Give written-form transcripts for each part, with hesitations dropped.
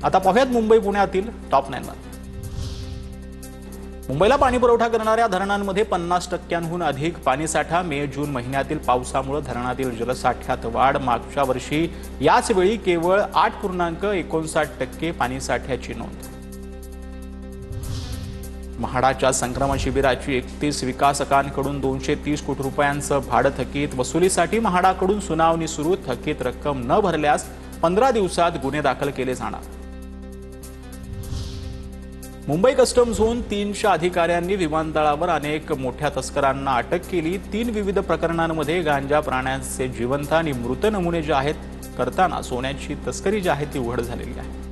आता पाहूयात मुंबई पुण्यातील टॉप 9 वर। मुंबईला पाणी पुरवठा करणाऱ्या धरणांमध्ये 50% अधिक पाणीसाठा। मे जून महिन्यातील पावसामुळे धरणातील जलसाठ्यात वाढ। मागच्या वर्षी याच वेळी केवळ 8.59% पाणीसाठ्याची नोंद। म्हाडाच्या संक्रमण शिबिराची 31 विकासकांकडून 230 कोटी रुपयांचं भाडं थकीत। वसुलीसाठी म्हाडाकडून सुनावणी सुरू। थकीत रक्कम न भरल्यास 15 दिवसात गुन्हे दाखल केले जाणार। मुंबई कस्टम झोन 3च्या अधिकाऱ्यांनी विमानतळावर अनेक मोठ्या तस्करांना अटक केली। 3 विविध प्रकरणांमध्ये गांजा, प्राण्यांचे जिवंत आणि मृत नमुने जे आहेत करताना सोन्याची तस्करी जी आहे ती उघड झालेली आहे।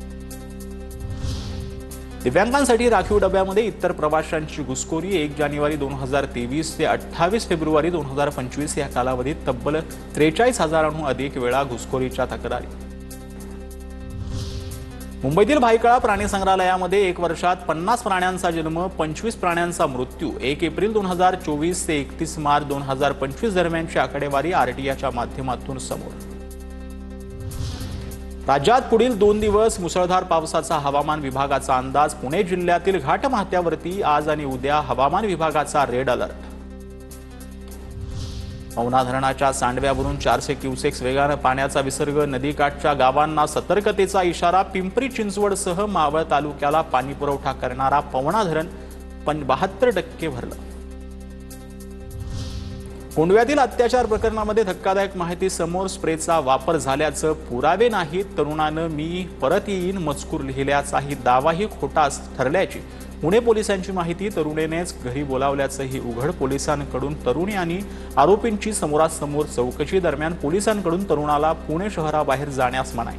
दिव्यांगांसाठी राखीव डब्यामध्ये इतर प्रवाशांची घुसखोरी। 1 जानेवारी 2023 ते 28 फेब्रुवारी 2025 या कालावधीत तब्बल 43,000हून अधिक वेळा घुसखोरीच्या तक्रारी। मुंबईतील भायखळा प्राणी संग्रहालयामध्ये 1 वर्षात 50 प्राण्यांचा जन्म, 25 प्राण्यांचा मृत्यू। 1 एप्रिल 2024 ते 31 मार्च 2025 दरम्यानची आकडेवारी आरटीआयच्या माध्यमातून समोर। राज्यात पुढील 2 दिवस मुसळधार पावसाचा हवामान विभागाचा अंदाज। पुणे जिल्ह्यातील घाटमाथ्यावरती आज आणि उद्या हवामान विभागाचा रेड अलर्ट। पवना धरणाच्या सांडव्यावरून 400 क्युसेक्स वेगाने पाण्याचा विसर्ग। नदीकाठच्या गावांना सतर्कतेचा इशारा। पिंपरी चिंचवडसह मावळ तालुक्याला पाणी पुरवठा करणारा पवना धरण 72% भरलं। कोंडव्यातील अत्याचार प्रकरणामध्ये धक्कादायक माहिती समोर। स्प्रेचा वापर झाल्याचं पुरावे नाहीत। तरुणानं मी परत येईन मजकूर लिहिल्याचाही दावाही खोटा ठरल्याची पुणे पोलिसांची माहिती। तरुणीनेच घरी बोलावल्याचंही उघड। पोलिसांकडून तरुणी आणि आरोपींची समोरासमोर चौकशी दरम्यान पोलिसांकडून तरुणाला पुणे शहराबाहेर जाण्यास मनाई।